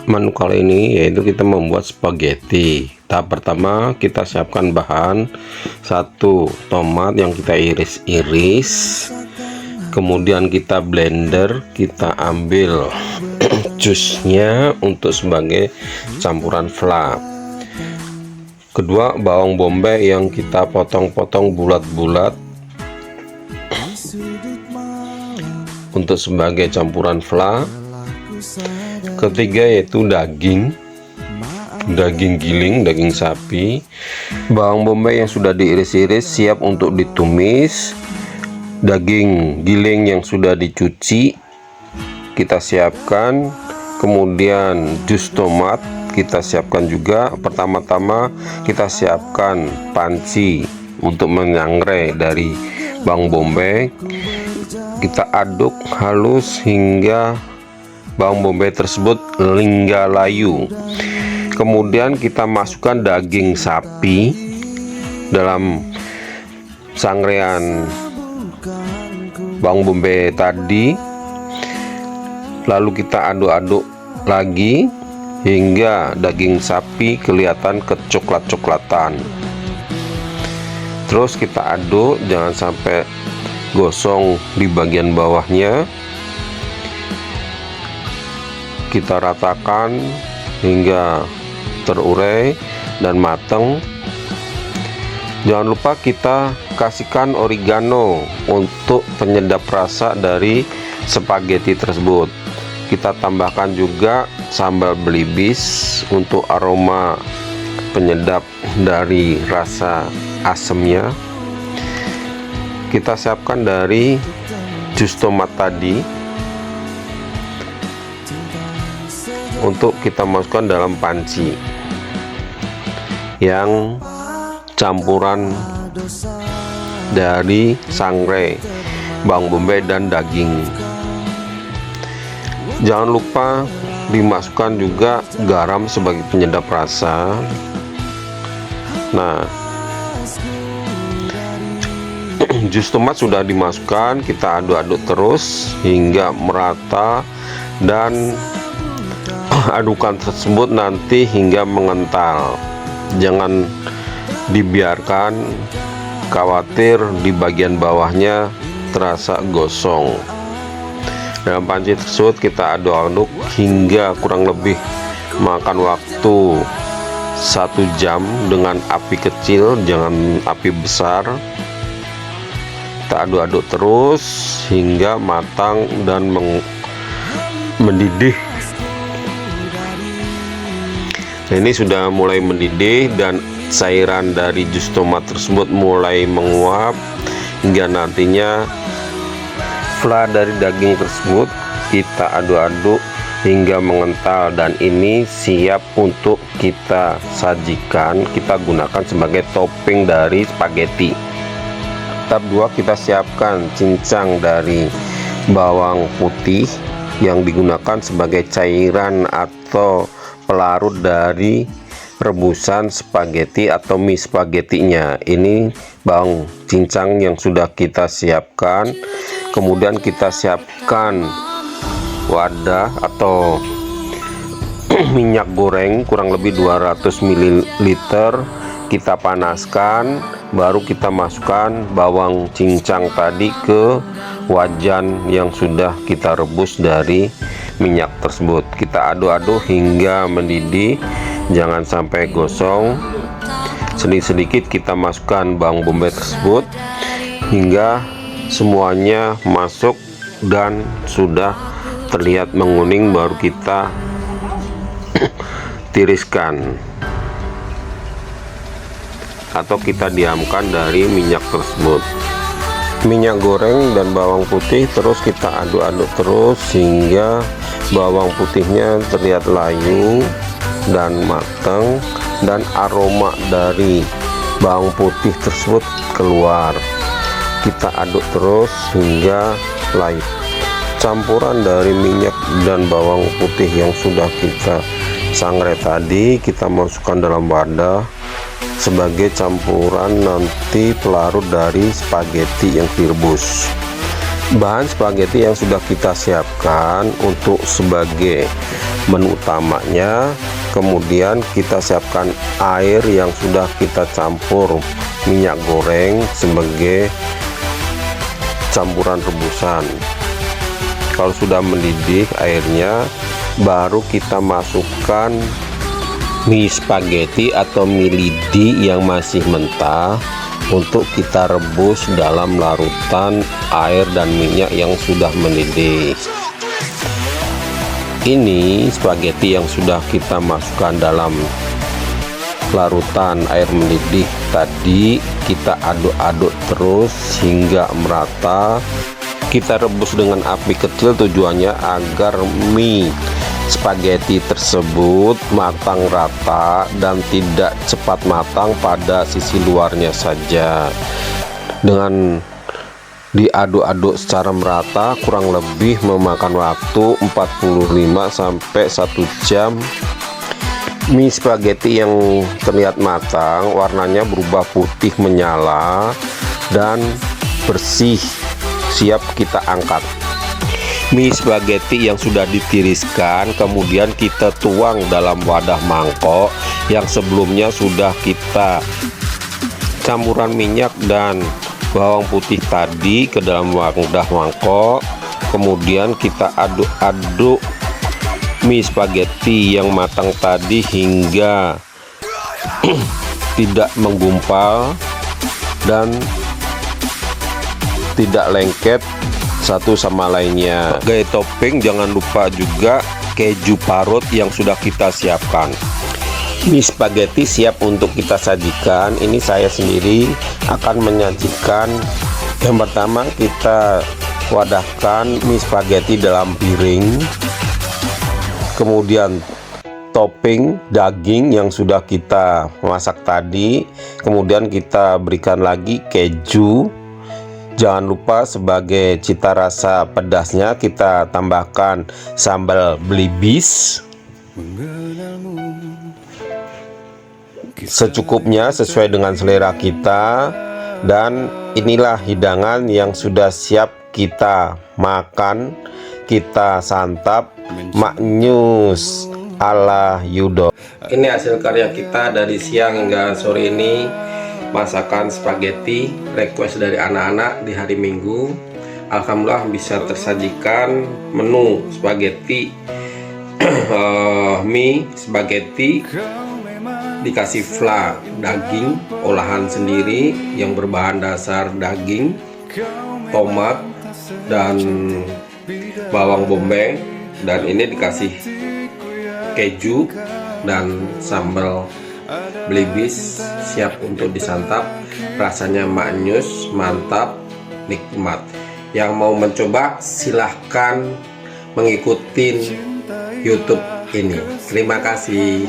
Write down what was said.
menu kali ini yaitu kita membuat spaghetti. Tahap pertama kita siapkan bahan: 1 tomat yang kita iris-iris, kemudian kita blender, kita ambil jusnya untuk sebagai campuran fla. Kedua, bawang bombay yang kita potong-potong bulat-bulat untuk sebagai campuran fla. Ketiga yaitu daging giling, daging sapi. Bawang bombay yang sudah diiris-iris siap untuk ditumis. Daging giling yang sudah dicuci kita siapkan. Kemudian jus tomat kita siapkan juga. Pertama-tama kita siapkan panci untuk menyangrai dari bawang bombay. Kita aduk halus hingga bawang bombay tersebut hingga layu. Kemudian kita masukkan daging sapi dalam sangrean bawang bombay tadi, lalu kita aduk-aduk lagi hingga daging sapi kelihatan kecoklat-coklatan. Terus kita aduk, jangan sampai gosong di bagian bawahnya. Kita ratakan hingga terurai dan matang. Jangan lupa kita kasihkan oregano untuk penyedap rasa dari spaghetti tersebut. Kita tambahkan juga sambal belibis untuk aroma penyedap dari rasa asamnya. Kita siapkan dari jus tomat tadi untuk kita masukkan dalam panci yang campuran dari sangrai bawang bombay dan daging. Jangan lupa dimasukkan juga garam sebagai penyedap rasa. Nah, jus tomat sudah dimasukkan, kita aduk-aduk terus hingga merata, dan adukan tersebut nanti hingga mengental. Jangan dibiarkan, khawatir di bagian bawahnya terasa gosong. Dalam panci tersebut kita aduk-aduk hingga kurang lebih makan waktu 1 jam dengan api kecil, jangan api besar. Kita aduk-aduk terus hingga matang dan mendidih. Nah, ini sudah mulai mendidih dan cairan dari jus tomat tersebut mulai menguap, hingga nantinya fla dari daging tersebut kita aduk-aduk hingga mengental, dan ini siap untuk kita sajikan, kita gunakan sebagai topping dari spaghetti. Tahap 2 kita siapkan cincang dari bawang putih yang digunakan sebagai cairan atau pelarut dari rebusan spaghetti atau mie spagettinya. Ini bawang cincang yang sudah kita siapkan. Kemudian kita siapkan wadah atau minyak goreng kurang lebih 200 ml. Kita panaskan, baru kita masukkan bawang cincang tadi ke wajan yang sudah kita rebus dari minyak tersebut. Kita aduk-aduk hingga mendidih, jangan sampai gosong. Sedikit-sedikit kita masukkan bawang bombay tersebut hingga semuanya masuk dan sudah terlihat menguning, baru kita tiriskan atau kita diamkan dari minyak tersebut. Minyak goreng dan bawang putih terus kita aduk-aduk terus hingga bawang putihnya terlihat layu dan matang, dan aroma dari bawang putih tersebut keluar. Kita aduk terus hingga layu. Campuran dari minyak dan bawang putih yang sudah kita sangrai tadi kita masukkan dalam wadah sebagai campuran nanti pelarut dari spaghetti yang direbus. Bahan spaghetti yang sudah kita siapkan untuk sebagai menu utamanya, kemudian kita siapkan air yang sudah kita campur minyak goreng sebagai campuran rebusan. Kalau sudah mendidih airnya, baru kita masukkan mie spaghetti atau mie lidi yang masih mentah untuk kita rebus dalam larutan air dan minyak yang sudah mendidih. Ini spaghetti yang sudah kita masukkan dalam larutan air mendidih tadi, kita aduk-aduk terus hingga merata. Kita rebus dengan api kecil, tujuannya agar mie spaghetti tersebut matang rata dan tidak cepat matang pada sisi luarnya saja. Dengan diaduk-aduk secara merata, kurang lebih memakan waktu 45 sampai 1 jam. Mie spaghetti yang terlihat matang, warnanya berubah putih menyala dan bersih, siap kita angkat. Mie spaghetti yang sudah ditiriskan kemudian kita tuang dalam wadah mangkok yang sebelumnya sudah kita campuran minyak dan bawang putih tadi ke dalam wadah mangkok. Kemudian kita aduk-aduk mie spaghetti yang matang tadi hingga tidak menggumpal dan tidak lengket satu sama lainnya. Sebagai topping jangan lupa juga keju parut yang sudah kita siapkan. Mie spaghetti siap untuk kita sajikan. Ini saya sendiri akan menyajikan. Yang pertama kita wadahkan mie spaghetti dalam piring, kemudian topping daging yang sudah kita masak tadi, kemudian kita berikan lagi keju. Jangan lupa sebagai cita rasa pedasnya kita tambahkan sambal belibis secukupnya sesuai dengan selera kita. Dan inilah hidangan yang sudah siap kita makan, kita santap, maknyus ala Yudo. Ini hasil karya kita dari siang hingga sore ini. Masakan spaghetti request dari anak-anak di hari Minggu. Alhamdulillah bisa tersajikan menu spaghetti mie spaghetti dikasih fla daging olahan sendiri yang berbahan dasar daging, tomat dan bawang bombay, dan ini dikasih keju dan sambal belibis, siap untuk disantap. Rasanya maknyus, mantap, nikmat. Yang mau mencoba silahkan mengikuti YouTube ini. Terima kasih.